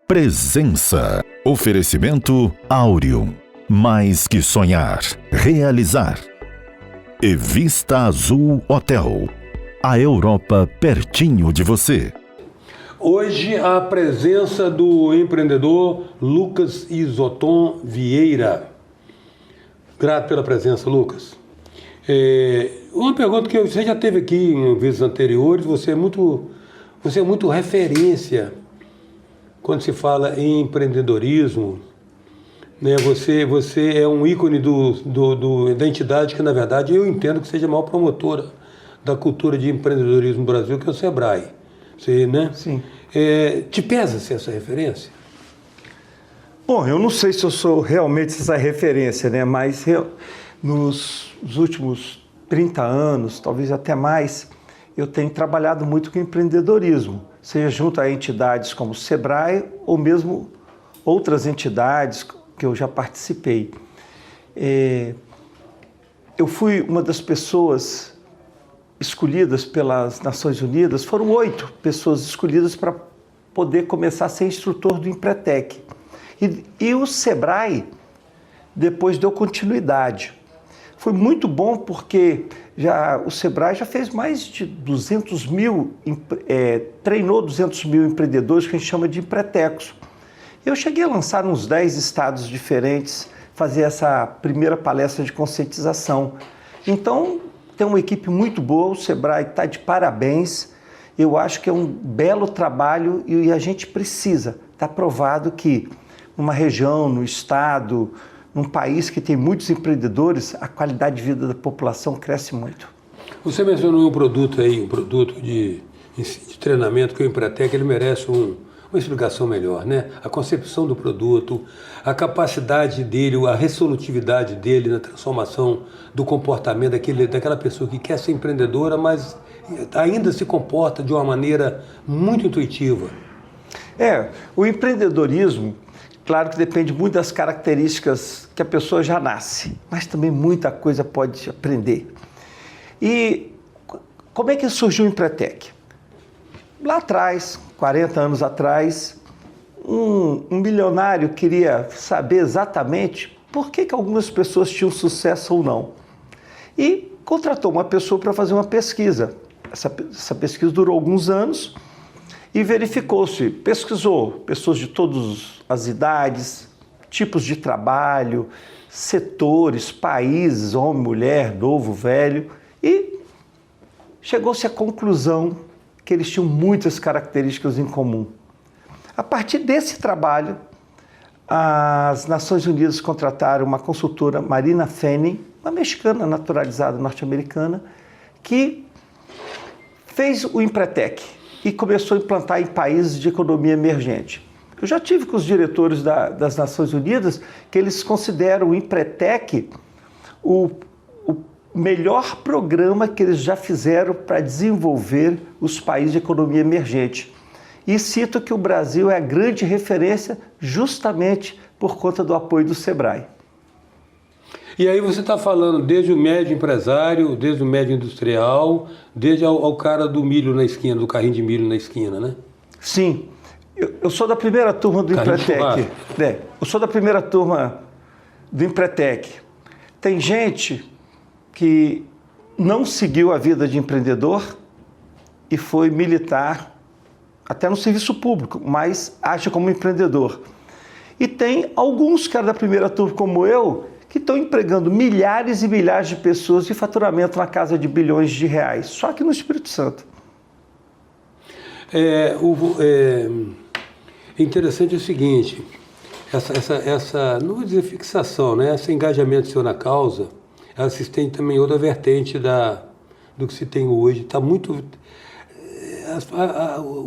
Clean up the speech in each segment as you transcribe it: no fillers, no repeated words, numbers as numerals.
Presença. Oferecimento Áureo. Mais que sonhar, realizar. E Vista Azul Hotel. A Europa pertinho de você. Hoje a presença do empreendedor Lucas Isoton Vieira. Grato pela presença, Lucas. Uma pergunta que você já teve aqui em vezes anteriores, você é muito referência quando se fala em empreendedorismo, né? Você é um ícone da entidade que, na verdade, eu entendo que seja a maior promotora da cultura de empreendedorismo no Brasil, que é o Sebrae. Você, né? Sim. Te pesa ser essa referência? Bom, eu não sei se eu sou realmente essa referência, né? Mas nos últimos 30 anos, talvez até mais, eu tenho trabalhado muito com empreendedorismo, seja junto a entidades como o Sebrae ou mesmo outras entidades que eu já participei. Eu fui uma das pessoas escolhidas pelas Nações Unidas, foram 8 pessoas escolhidas para poder começar a ser instrutor do Empretec. E o Sebrae depois deu continuidade. Foi muito bom porque o Sebrae já fez mais de 200 mil, treinou 200 mil empreendedores que a gente chama de empretecos. Eu cheguei a lançar uns 10 estados diferentes, fazer essa primeira palestra de conscientização. Então, tem uma equipe muito boa, o Sebrae está de parabéns. Eu acho que é um belo trabalho e a gente precisa. Está provado que numa região, no estado, num país que tem muitos empreendedores, a qualidade de vida da população cresce muito. Você mencionou um produto de treinamento que o Empretec ele merece uma explicação melhor, né? A concepção do produto, a capacidade dele, a resolutividade dele na transformação do comportamento daquela pessoa que quer ser empreendedora, mas ainda se comporta de uma maneira muito intuitiva. O empreendedorismo, claro que depende muito das características que a pessoa já nasce, mas também muita coisa pode aprender. E como é que surgiu o Empretec? Lá atrás, 40 anos atrás, um milionário queria saber exatamente por que algumas pessoas tinham sucesso ou não. E contratou uma pessoa para fazer uma pesquisa. Essa pesquisa durou alguns anos e pesquisou pessoas de todas as idades, tipos de trabalho, setores, países, homem, mulher, novo, velho, e chegou-se à conclusão que eles tinham muitas características em comum. A partir desse trabalho, as Nações Unidas contrataram uma consultora, Marina Fanning, uma mexicana naturalizada norte-americana, que fez o Empretec e começou a implantar em países de economia emergente. Eu já tive com os diretores das Nações Unidas que eles consideram o Empretec o melhor programa que eles já fizeram para desenvolver os países de economia emergente. E cito que o Brasil é a grande referência justamente por conta do apoio do Sebrae. E aí você está falando desde o médio empresário, desde o médio industrial, desde ao cara do milho na esquina, do carrinho de milho na esquina, né? Sim. Eu sou da primeira turma do Empretec. Eu sou da primeira turma do Empretec. Tem gente que não seguiu a vida de empreendedor e foi militar, até no serviço público, mas age como empreendedor. E tem alguns caras da primeira turma, como eu, que estão empregando milhares e milhares de pessoas de faturamento na casa de bilhões de reais, só aqui no Espírito Santo. Interessante o seguinte, essa não vou dizer fixação, né? Esse engajamento seu na causa, ela se estende também outra vertente do que se tem hoje. Está muito...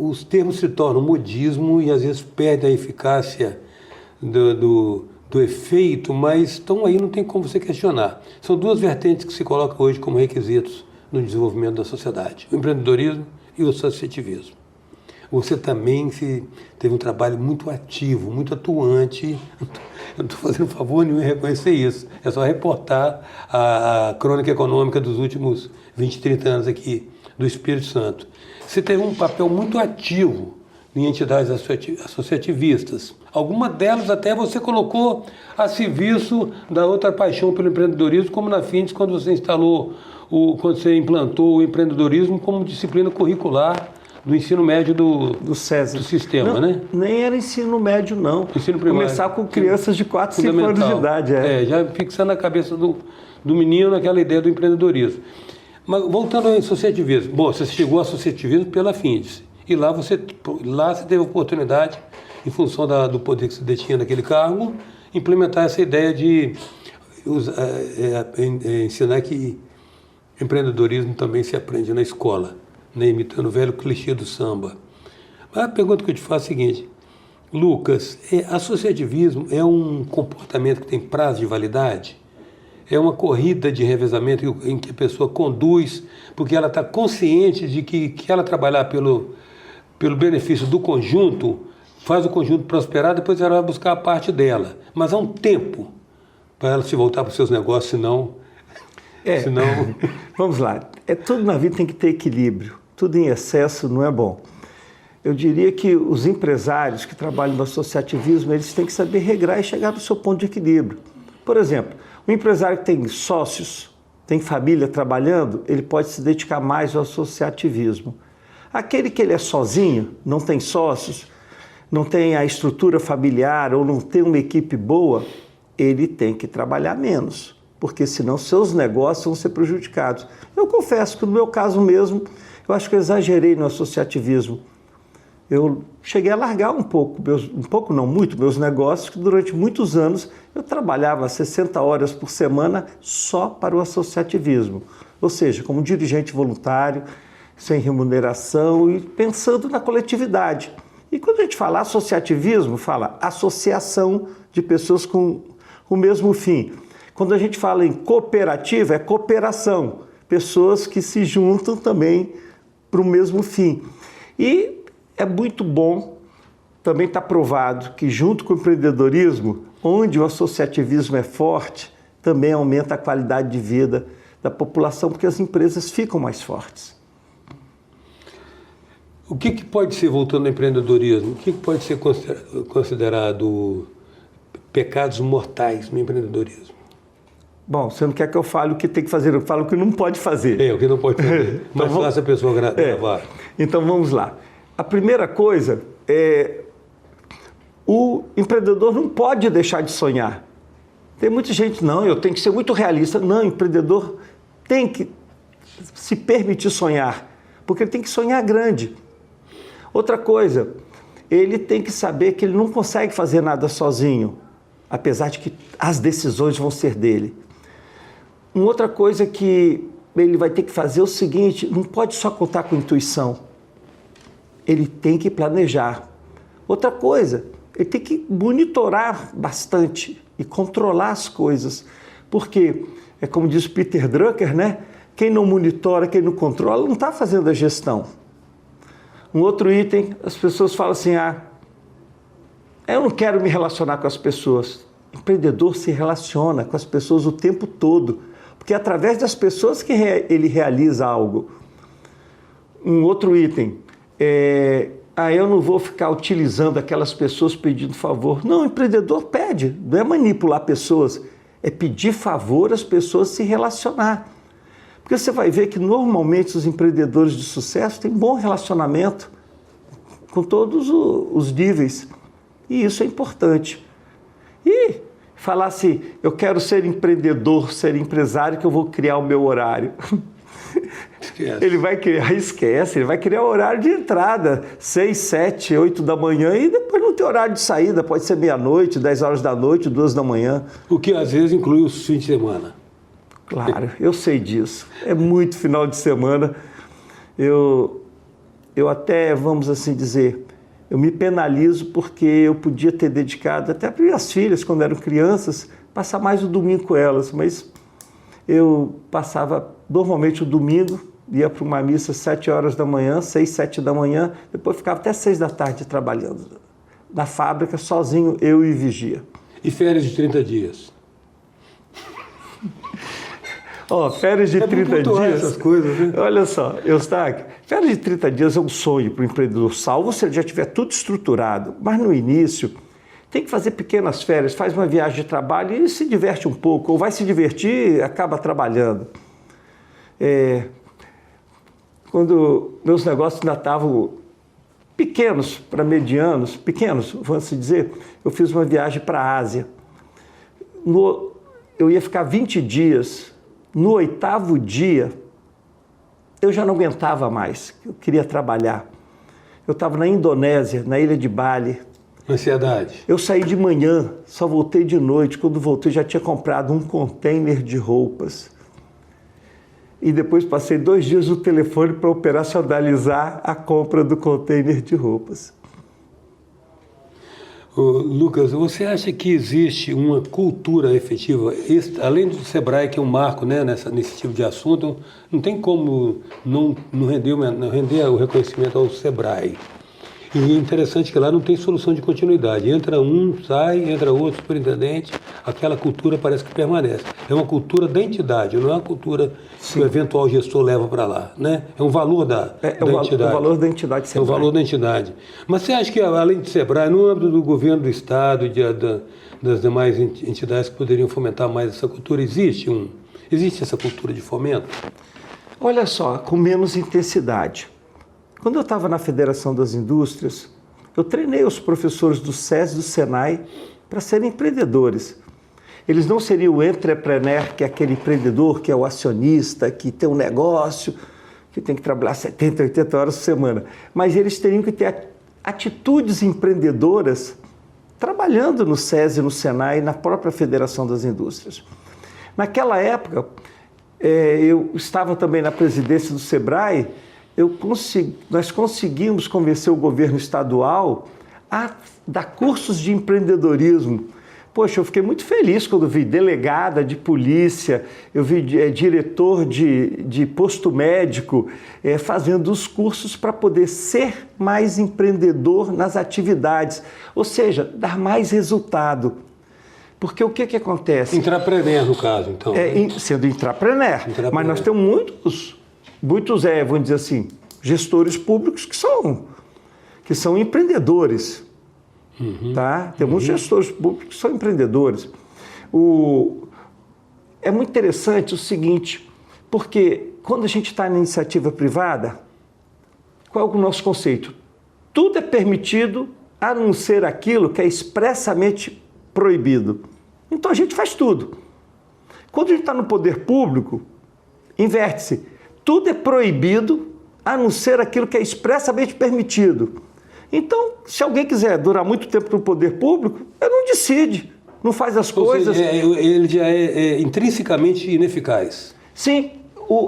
os termos se tornam modismo e às vezes perdem a eficácia do efeito, mas estão aí, não tem como você questionar. São duas vertentes que se colocam hoje como requisitos no desenvolvimento da sociedade: o empreendedorismo e o associativismo. Você também teve um trabalho muito ativo, muito atuante. Eu não estou fazendo favor nenhum em reconhecer isso. É só reportar a crônica econômica dos últimos 20, 30 anos aqui do Espírito Santo. Você teve um papel muito ativo em entidades associativistas. Algumas delas até você colocou a serviço da outra paixão pelo empreendedorismo, como na Findes, quando você quando você implantou o empreendedorismo como disciplina curricular do ensino médio do SESI. Do sistema, não, né? Nem era ensino médio, não. Ensino primário. Começar com crianças de 4, 5 anos de idade. Já fixando na cabeça do menino aquela ideia do empreendedorismo. Mas voltando ao associativismo. Bom, você chegou ao associativismo pela Findes. E lá você teve a oportunidade, em função do poder que você detinha naquele cargo, implementar essa ideia de ensinar que empreendedorismo também se aprende na escola, né, imitando o velho clichê do samba. Mas a pergunta que eu te faço é a seguinte: Lucas, associativismo é um comportamento que tem prazo de validade? É uma corrida de revezamento em que a pessoa conduz, porque ela está consciente de que ela trabalhar pelo benefício do conjunto, faz o conjunto prosperar, depois ela vai buscar a parte dela. Mas há um tempo para ela se voltar para os seus negócios, senão... Vamos lá. Tudo na vida tem que ter equilíbrio. Tudo em excesso não é bom. Eu diria que os empresários que trabalham no associativismo, eles têm que saber regrar e chegar no seu ponto de equilíbrio. Por exemplo, o empresário que tem sócios, tem família trabalhando, ele pode se dedicar mais ao associativismo. Aquele que ele é sozinho, não tem sócios, não tem a estrutura familiar ou não tem uma equipe boa, ele tem que trabalhar menos, porque senão seus negócios vão ser prejudicados. Eu confesso que no meu caso mesmo, eu acho que eu exagerei no associativismo. Eu cheguei a largar um pouco não muito, meus negócios, que durante muitos anos eu trabalhava 60 horas por semana só para o associativismo. Ou seja, como dirigente voluntário, sem remuneração e pensando na coletividade. E quando a gente fala associativismo, fala associação de pessoas com o mesmo fim. Quando a gente fala em cooperativa, é cooperação, pessoas que se juntam também para o mesmo fim. E é muito bom, também está provado que junto com o empreendedorismo, onde o associativismo é forte, também aumenta a qualidade de vida da população, porque as empresas ficam mais fortes. O que pode ser, voltando ao empreendedorismo, o que pode ser considerado pecados mortais no empreendedorismo? Bom, você não quer que eu fale o que tem que fazer, eu falo o que não pode fazer. O que não pode fazer. Então, mas faça a pessoa gravar. Então vamos lá. A primeira coisa é o empreendedor não pode deixar de sonhar. Tem muita gente, não, eu tenho que ser muito realista. Não, o empreendedor tem que se permitir sonhar, porque ele tem que sonhar grande. Outra coisa, ele tem que saber que ele não consegue fazer nada sozinho, apesar de que as decisões vão ser dele. Uma outra coisa que ele vai ter que fazer é o seguinte: não pode só contar com intuição, ele tem que planejar. Outra coisa, ele tem que monitorar bastante e controlar as coisas, porque, é como diz o Peter Drucker, né? Quem não monitora, quem não controla, não está fazendo a gestão. Um outro item, as pessoas falam assim: eu não quero me relacionar com as pessoas. O empreendedor se relaciona com as pessoas o tempo todo, porque é através das pessoas que ele realiza algo. Um outro item, eu não vou ficar utilizando aquelas pessoas pedindo favor. Não, o empreendedor pede, não é manipular pessoas, é pedir favor às pessoas se relacionar. Porque você vai ver que normalmente os empreendedores de sucesso têm bom relacionamento com todos os níveis. E isso é importante. E falar assim: eu quero ser empreendedor, ser empresário, que eu vou criar o meu horário. Esquece. Ele vai criar o horário de entrada, 6, 7, 8 da manhã, e depois não tem horário de saída, pode ser meia-noite, 10 horas da noite, 2 da manhã. O que às vezes inclui os fins de semana. Claro, eu sei disso. É muito final de semana. Eu até, vamos assim dizer, eu me penalizo porque eu podia ter dedicado, até para minhas filhas, quando eram crianças, passar mais o domingo com elas, mas eu passava normalmente o domingo, ia para uma missa 7 horas da manhã, 6, 7 da manhã, depois ficava até 6 da tarde trabalhando na fábrica, sozinho, eu e vigia. E férias de 30 dias? Férias de 30 dias. Essas coisas, né? Olha só, Eustáquio, Férias de 30 dias é um sonho para o empreendedor, salvo se ele já tiver tudo estruturado. Mas no início, tem que fazer pequenas férias, faz uma viagem de trabalho e se diverte um pouco. Ou vai se divertir e acaba trabalhando. Quando meus negócios ainda estavam pequenos para medianos, pequenos, vamos dizer, eu fiz uma viagem para a Ásia. Eu ia ficar 20 dias. No 8º dia, eu já não aguentava mais. Eu queria trabalhar. Eu estava na Indonésia, na ilha de Bali. Ansiedade. Eu saí de manhã, só voltei de noite. Quando voltei, já tinha comprado um container de roupas. E depois passei 2 dias no telefone para operacionalizar a compra do container de roupas. Lucas, você acha que existe uma cultura efetiva, além do Sebrae, que é um marco, né, nesse tipo de assunto, não tem como não render o reconhecimento ao Sebrae. E é interessante que lá não tem solução de continuidade. Entra um, sai, entra outro superintendente, aquela cultura parece que permanece. É uma cultura da entidade, não é uma cultura que o eventual gestor leva para lá, né? É um valor da entidade. É o valor da entidade Sebrae. É o valor da entidade. Mas você acha que, além do Sebrae, no âmbito do governo do Estado e das demais entidades que poderiam fomentar mais essa cultura, existe essa cultura de fomento? Olha só, com menos intensidade. Quando eu estava na Federação das Indústrias, eu treinei os professores do SESI e do SENAI para serem empreendedores. Eles não seriam o entrepreneur, que é aquele empreendedor, que é o acionista, que tem um negócio, que tem que trabalhar 70, 80 horas por semana. Mas eles teriam que ter atitudes empreendedoras trabalhando no SESI, no SENAI e na própria Federação das Indústrias. Naquela época, eu estava também na presidência do Sebrae. Nós conseguimos convencer o governo estadual a dar cursos de empreendedorismo. Poxa, eu fiquei muito feliz quando vi delegada de polícia, eu vi diretor de posto médico fazendo os cursos para poder ser mais empreendedor nas atividades, ou seja, dar mais resultado. Porque o que acontece? Intrapreneur, no caso, então. Sendo intrapreneur. Mas nós temos muitos, vamos dizer assim, gestores públicos que são empreendedores. Tá? Temos gestores públicos que são empreendedores. É muito interessante o seguinte, porque quando a gente está na iniciativa privada, qual é o nosso conceito? Tudo é permitido, a não ser aquilo que é expressamente proibido. Então a gente faz tudo. Quando a gente está no poder público, inverte-se. Tudo é proibido, a não ser aquilo que é expressamente permitido. Então, se alguém quiser durar muito tempo no poder público, ele não decide, não faz as coisas. Ele já é intrinsecamente ineficaz. Sim,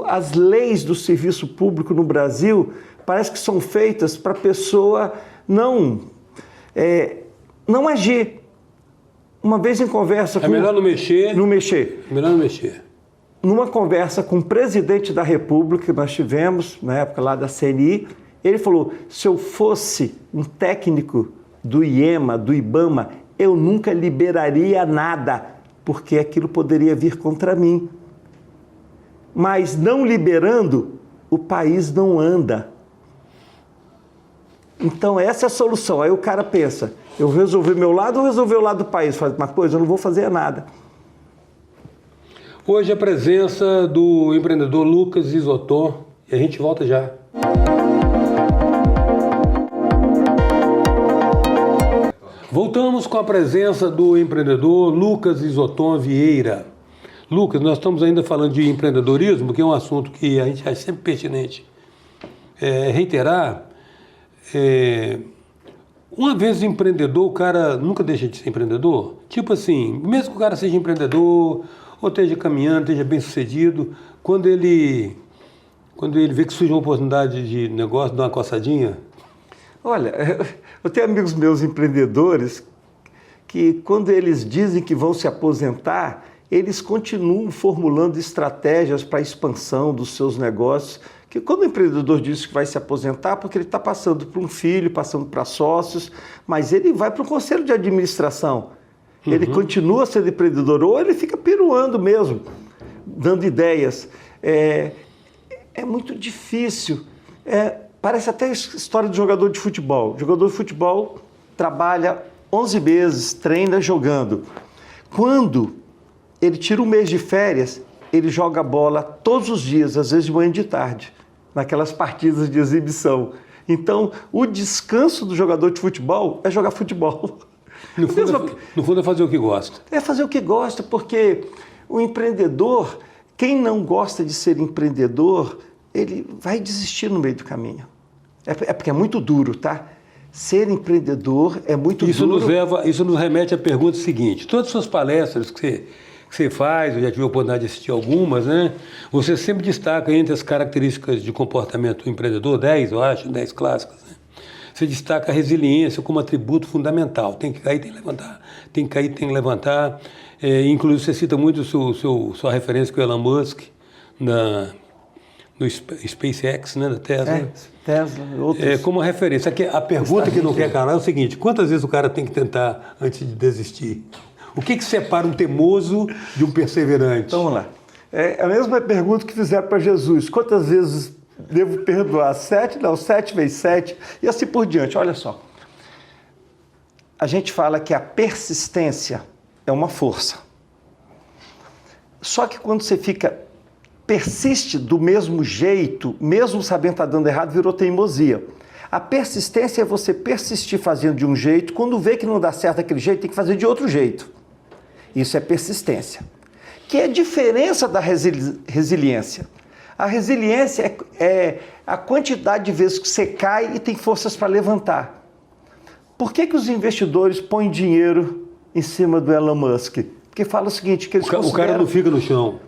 as leis do serviço público no Brasil parece que são feitas para a pessoa não agir. Uma vez em conversa com... É melhor não mexer. Não mexer. É melhor não mexer. Numa conversa com o presidente da República, que nós tivemos, na época lá da CNI, ele falou, se eu fosse um técnico do IEMA, do IBAMA, eu nunca liberaria nada, porque aquilo poderia vir contra mim. Mas não liberando, o país não anda. Então essa é a solução. Aí o cara pensa, eu resolvi meu lado ou resolver o lado do país? Fala, mas pois, eu não vou fazer nada. Hoje a presença do empreendedor Lucas Isoton, e a gente volta já. Voltamos com a presença do empreendedor Lucas Isoton Vieira. Lucas, nós estamos ainda falando de empreendedorismo, que é um assunto que a gente acha sempre pertinente reiterar. Uma vez empreendedor, o cara nunca deixa de ser empreendedor. Tipo assim, mesmo que o cara seja empreendedor, ou esteja caminhando, esteja bem sucedido, quando ele vê que surge uma oportunidade de negócio, dá uma coçadinha. Olha, eu tenho amigos meus empreendedores que quando eles dizem que vão se aposentar, eles continuam formulando estratégias para a expansão dos seus negócios, que quando o empreendedor diz que vai se aposentar, porque ele está passando para um filho, passando para sócios, mas ele vai para o conselho de administração. Ele continua sendo empreendedor, ou ele fica piruando mesmo, dando ideias. É muito difícil Parece até história de jogador de futebol. O jogador de futebol trabalha 11 meses, treina jogando. Quando ele tira um mês de férias, ele joga bola todos os dias, às vezes de manhã e de tarde, naquelas partidas de exibição. Então, o descanso do jogador de futebol é jogar futebol. No fundo é fazer o que gosta. É fazer o que gosta, porque o empreendedor, quem não gosta de ser empreendedor, ele vai desistir no meio do caminho. É porque é muito duro, tá? Ser empreendedor é muito duro. Isso nos remete à pergunta seguinte. Todas as suas palestras que você faz, eu já tive a oportunidade de assistir algumas, né? Você sempre destaca entre as características de comportamento do empreendedor, 10, eu acho, 10 clássicas, né? Você destaca a resiliência como atributo fundamental. Tem que cair, tem que levantar. Tem que cair, tem que levantar. Inclusive, você cita muito sua referência com o Elon Musk no SpaceX, né, da Tesla. Tesla, outros. Como referência. Aqui, a pergunta que não quer calar é o seguinte: quantas vezes o cara tem que tentar antes de desistir? O que separa um teimoso de um perseverante? Então, vamos lá. É a mesma pergunta que fizeram para Jesus. Quantas vezes devo perdoar? 7? Não, 7 vezes 7. E assim por diante. Olha só. A gente fala que a persistência é uma força. Só que quando você persiste do mesmo jeito, mesmo sabendo que está dando errado, virou teimosia. A persistência é você persistir fazendo de um jeito, quando vê que não dá certo daquele jeito, tem que fazer de outro jeito. Isso é persistência. Que é a diferença da resiliência. A resiliência é a quantidade de vezes que você cai e tem forças para levantar. Por que os investidores põem dinheiro em cima do Elon Musk? Porque fala o seguinte, que eles o cara não fica no chão.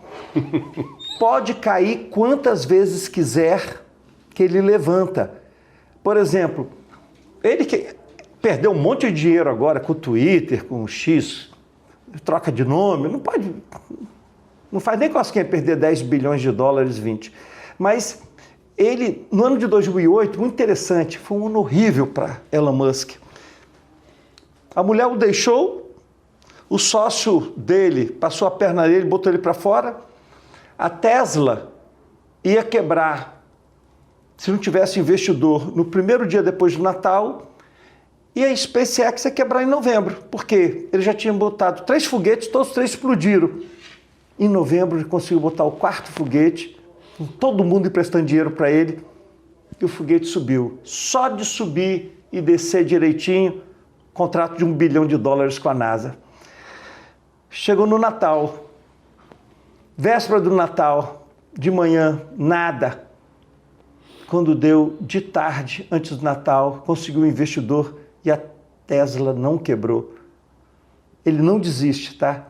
Pode cair quantas vezes quiser que ele levanta. Por exemplo, ele que perdeu um monte de dinheiro agora com o Twitter, com o X, troca de nome, não faz nem cosquinha perder 10 bilhões de dólares, 20. Mas ele, no ano de 2008, muito interessante, foi um ano horrível para Elon Musk. A mulher o deixou, o sócio dele passou a perna nele, botou ele para fora. A Tesla ia quebrar se não tivesse investidor no primeiro dia depois do Natal, e a SpaceX ia quebrar em novembro. Por quê? Ele já tinha botado 3 foguetes, todos os 3 explodiram. Em novembro ele conseguiu botar o 4º foguete, com todo mundo emprestando dinheiro para ele, e o foguete subiu. Só de subir e descer direitinho, contrato de $1 bilhão com a NASA. Chegou no Natal, véspera do Natal, de manhã, nada. Quando deu de tarde, antes do Natal, conseguiu um investidor e a Tesla não quebrou. Ele não desiste, tá?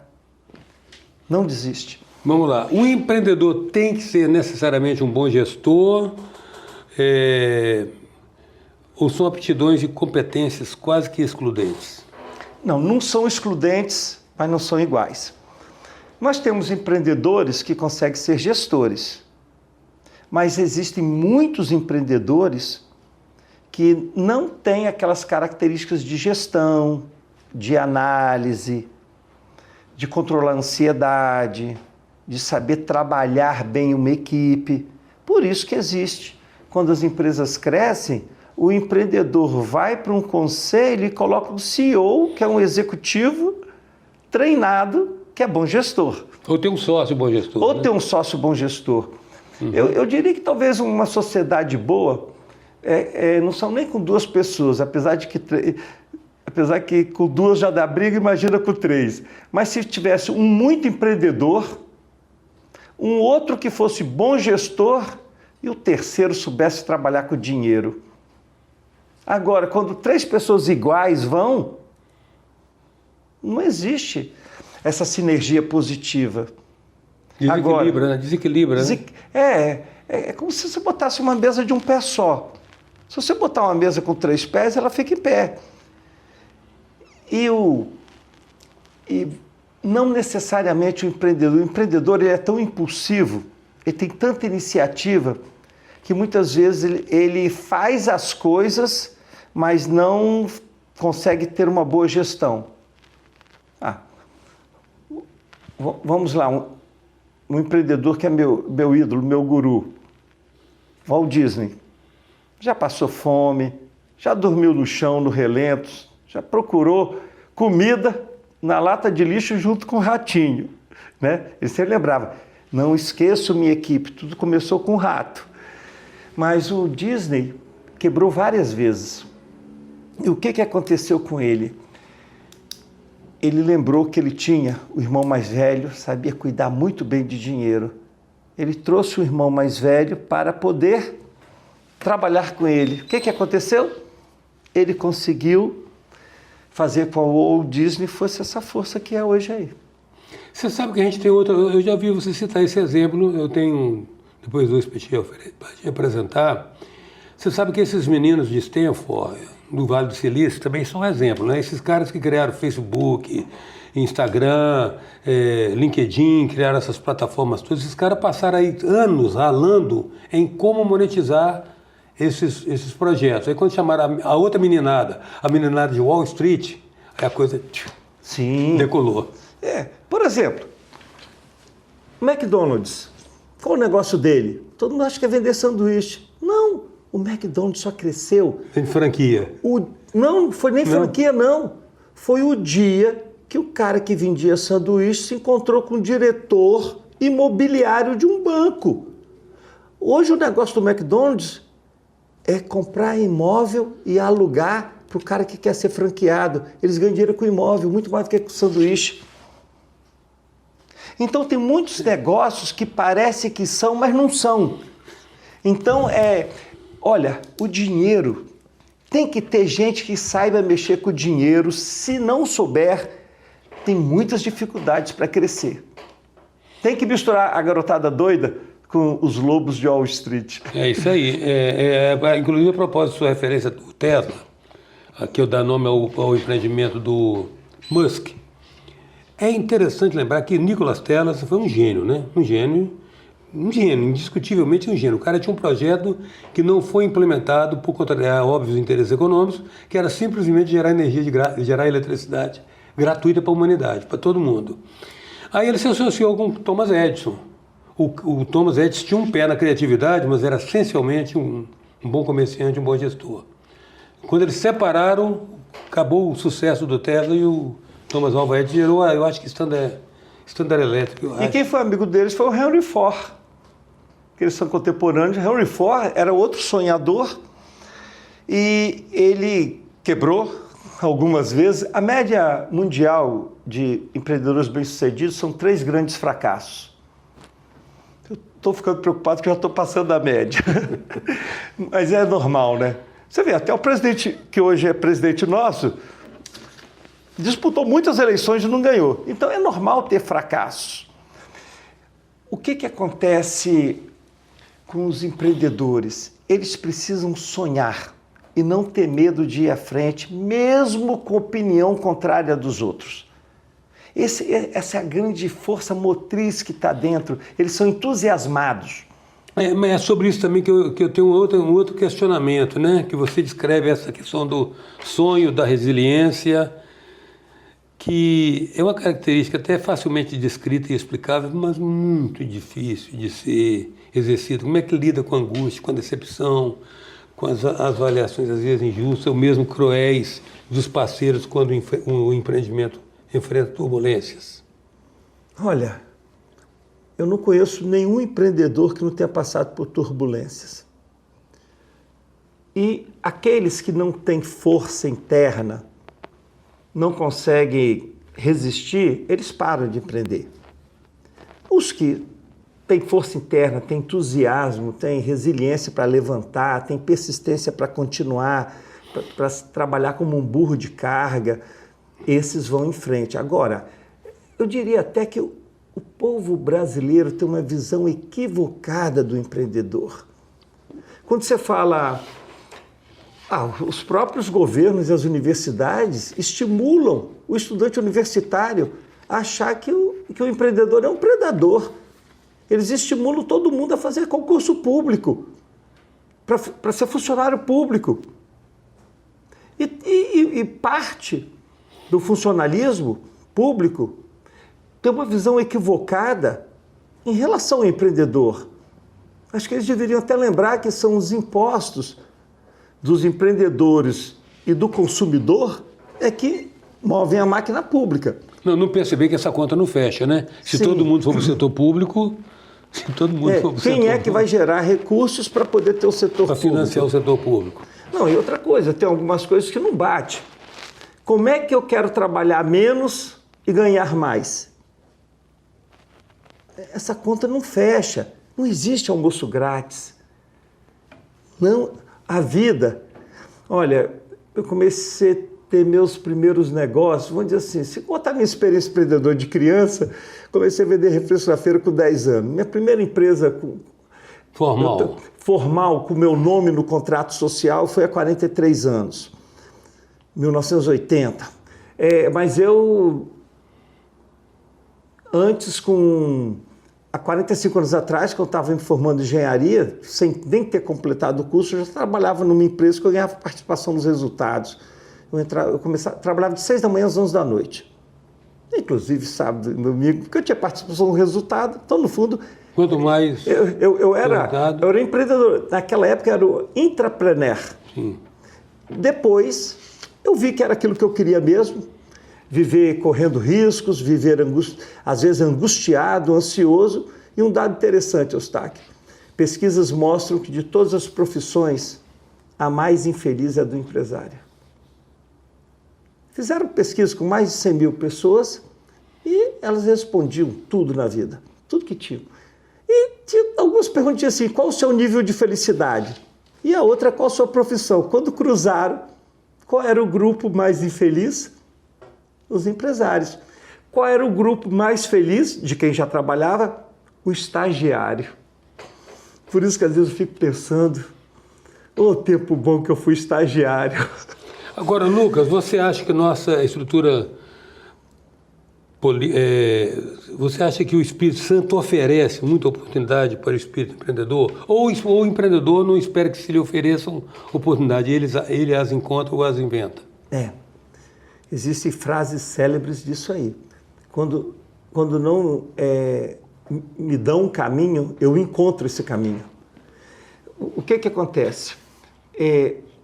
Não desiste. Vamos lá. Um empreendedor tem que ser necessariamente um bom gestor, ou são aptidões e competências quase que excludentes? Não são excludentes, mas não são iguais. Nós temos empreendedores que conseguem ser gestores, mas existem muitos empreendedores que não têm aquelas características de gestão, de análise, de controlar a ansiedade, de saber trabalhar bem uma equipe. Por isso que existe. Quando as empresas crescem, o empreendedor vai para um conselho e coloca um CEO, que é um executivo treinado, que é bom gestor. Ou tem um sócio bom gestor. Ou tem um sócio bom gestor. Uhum. Eu diria que talvez uma sociedade boa não são nem com 2 pessoas, apesar que com 2 já dá briga, imagina com 3. Mas se tivesse um muito empreendedor, um outro que fosse bom gestor e o terceiro soubesse trabalhar com dinheiro. Agora, quando 3 pessoas iguais vão, não existe essa sinergia positiva. Desequilibra, né? Desequilibra, né? É como se você botasse uma mesa de um pé só. Se você botar uma mesa com 3 pés, ela fica em pé. E não necessariamente o empreendedor ele é tão impulsivo, ele tem tanta iniciativa, que muitas vezes ele faz as coisas, mas não consegue ter uma boa gestão. Vamos lá, um empreendedor que é meu ídolo, meu guru, Walt Disney. já passou fome, já dormiu no chão, no relento, já procurou comida na lata de lixo junto com o ratinho, né? Ele sempre lembrava, não esqueço minha equipe, tudo começou com o rato. Mas o Disney quebrou várias vezes. E o que aconteceu com ele? Ele lembrou que ele tinha o irmão mais velho, sabia cuidar muito bem de dinheiro. Ele trouxe o irmão mais velho para poder trabalhar com ele. O que aconteceu? Ele conseguiu fazer com que o Walt Disney fosse essa força que é hoje aí. Você sabe que a gente tem outra... Eu já vi você citar esse exemplo, eu tenho depois dois para te apresentar. Você sabe que esses meninos de Stanford, do Vale do Silício, também são exemplo, né? Esses caras que criaram Facebook, Instagram, LinkedIn, criaram essas plataformas todas, esses caras passaram aí anos ralando em como monetizar esses projetos. Aí quando chamaram a outra meninada, a meninada de Wall Street, aí a coisa decolou. Por exemplo, o McDonald's, qual o negócio dele? Todo mundo acha que é vender sanduíche. Não, o McDonald's só cresceu... Tem franquia. Não foi nem franquia, não. Foi o dia que o cara que vendia sanduíche se encontrou com o diretor imobiliário de um banco. Hoje o negócio do McDonald's é comprar imóvel e alugar para o cara que quer ser franqueado. Eles ganham dinheiro com imóvel, muito mais do que com sanduíche. Então tem muitos negócios que parece que são, mas não são. Então olha, o dinheiro, tem que ter gente que saiba mexer com o dinheiro. Se não souber, tem muitas dificuldades para crescer. Tem que misturar a garotada doida com os lobos de Wall Street. É isso aí. Inclusive, a propósito de sua referência do Tesla, aqui eu dar nome ao empreendimento do Musk. É interessante lembrar que Nikola Tesla foi um gênio, né? Um gênio, indiscutivelmente um gênio. O cara tinha um projeto que não foi implementado por conta de óbvios interesses econômicos, que era simplesmente gerar energia, gerar eletricidade gratuita para a humanidade, para todo mundo. Aí ele se associou com Thomas Edison. O Thomas Edison tinha um pé na criatividade, mas era essencialmente um bom comerciante, um bom gestor. Quando eles se separaram, acabou o sucesso do Tesla e o Thomas Alva Edison gerou, eu acho que Standard Electric. E quem foi amigo deles foi o Henry Ford, que eles são contemporâneos. Henry Ford era outro sonhador e ele quebrou algumas vezes. A média mundial de empreendedores bem-sucedidos são 3 grandes fracassos. Eu estou ficando preocupado que eu já estou passando da média. Mas é normal, né? Você vê, até o presidente, que hoje é presidente nosso, disputou muitas eleições e não ganhou. Então é normal ter fracassos. O que acontece com os empreendedores? Eles precisam sonhar e não ter medo de ir à frente, mesmo com opinião contrária dos outros. Essa é a grande força motriz que está dentro. Eles são entusiasmados. Mas é sobre isso também que eu tenho um outro questionamento, né? Que você descreve essa questão do sonho, da resiliência, que é uma característica até facilmente descrita e explicável, mas muito difícil de ser exercida. Como é que lida com a angústia, com a decepção, com as avaliações às vezes injustas, ou mesmo cruéis dos parceiros quando o empreendimento enfrenta turbulências? Olha, eu não conheço nenhum empreendedor que não tenha passado por turbulências. E aqueles que não têm força interna, não conseguem resistir, eles param de empreender. Os que têm força interna, têm entusiasmo, têm resiliência para levantar, têm persistência para continuar, para trabalhar como um burro de carga, esses vão em frente. Agora, eu diria até que o povo brasileiro tem uma visão equivocada do empreendedor. Quando você fala... os próprios governos e as universidades estimulam o estudante universitário a achar que o empreendedor é um predador. Eles estimulam todo mundo a fazer concurso público, para ser funcionário público. E parte do funcionalismo público tem uma visão equivocada em relação ao empreendedor. Acho que eles deveriam até lembrar que são os impostos dos empreendedores e do consumidor é que movem a máquina pública. Não perceber que essa conta não fecha, né? Se Sim. todo mundo for para o setor público, se todo mundo for para o setor Quem é que vai gerar recursos para poder ter o setor para público? financiar o setor público? Não, e outra coisa, tem algumas coisas que não bate. Como é que eu quero trabalhar menos e ganhar mais? Essa conta não fecha. Não existe almoço grátis. Não, a vida... Olha, eu comecei a ter meus primeiros negócios, vamos dizer assim, se contar minha experiência empreendedor de criança, comecei a vender refresco na feira com 10 anos. Minha primeira empresa formal, com meu nome no contrato social, foi há 43 anos, 1980. Mas eu, antes, há 45 anos atrás, quando eu estava me formando em engenharia, sem nem ter completado o curso, eu já trabalhava numa empresa que eu ganhava participação nos resultados. Eu trabalhava de 6 da manhã às 11 da noite. Inclusive sábado e domingo, porque eu tinha participação no resultado. Então, no fundo... Quanto mais... Eu era empreendedor. Naquela época, eu era o intrapreneur. Sim. Depois, eu vi que era aquilo que eu queria mesmo. Viver correndo riscos, viver às vezes angustiado, ansioso. E um dado interessante, Eustáquio. Pesquisas mostram que de todas as profissões, a mais infeliz é a do empresário. Fizeram pesquisa com mais de 100 mil pessoas e elas respondiam tudo na vida, tudo que tinham. E algumas perguntinhas assim, qual o seu nível de felicidade? E a outra, qual a sua profissão? Quando cruzaram, qual era o grupo mais infeliz? Os empresários. Qual era o grupo mais feliz de quem já trabalhava? O estagiário. Por isso que às vezes eu fico pensando, ô tempo bom que eu fui estagiário. Agora, Lucas, você acha que nossa estrutura... você acha que o Espírito Santo oferece muita oportunidade para o espírito empreendedor? Ou o empreendedor não espera que se lhe ofereçam oportunidade, ele as encontra ou as inventa? Existem frases célebres disso aí. Quando não me dão um caminho, eu encontro esse caminho. O que acontece?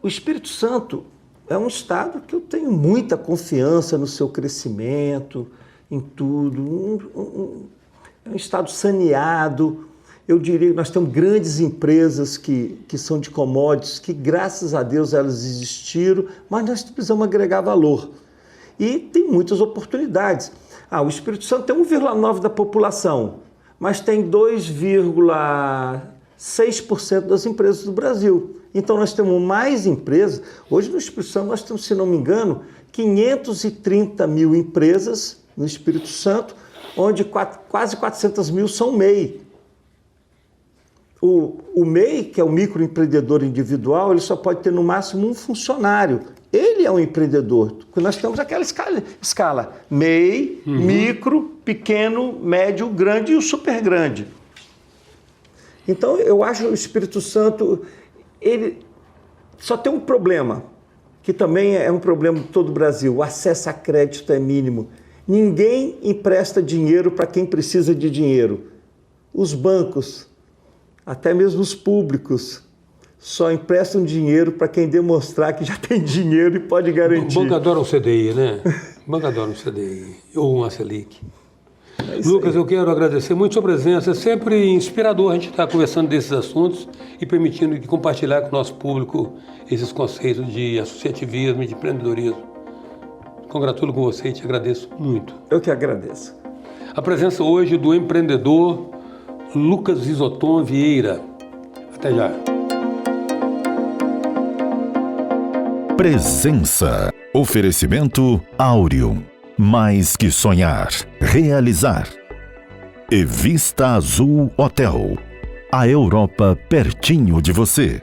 O Espírito Santo é um estado que eu tenho muita confiança no seu crescimento, em tudo. É um estado saneado. Eu diria que nós temos grandes empresas que são de commodities, que graças a Deus elas existiram, mas nós precisamos agregar valor. E tem muitas oportunidades. O Espírito Santo tem 1,9% da população, mas tem 2,6% das empresas do Brasil. Então nós temos mais empresas. Hoje no Espírito Santo nós temos, se não me engano, 530 mil empresas no Espírito Santo, onde quase 400 mil são MEI. O MEI, que é o microempreendedor individual, ele só pode ter no máximo um funcionário. Ele é um empreendedor. Nós temos aquela escala MEI, micro, pequeno, médio, grande e o super grande. Então eu acho o Espírito Santo, ele só tem um problema, que também é um problema de todo o Brasil: o acesso a crédito é mínimo. Ninguém empresta dinheiro para quem precisa de dinheiro. Os bancos, até mesmo os públicos, só emprestam dinheiro para quem demonstrar que já tem dinheiro e pode garantir. O banco adora um CDI, né? O banco adora um CDI ou uma Selic. Lucas, eu quero agradecer muito a sua presença. É sempre inspirador a gente estar conversando desses assuntos e permitindo compartilhar com o nosso público esses conceitos de associativismo e de empreendedorismo. Congratulo com você e te agradeço muito. Eu que agradeço. A presença hoje do empreendedor Lucas Isoton Vieira. Até já. Presença. Oferecimento Áureo. Mais que sonhar, realizar. E Vista Azul Hotel. A Europa pertinho de você.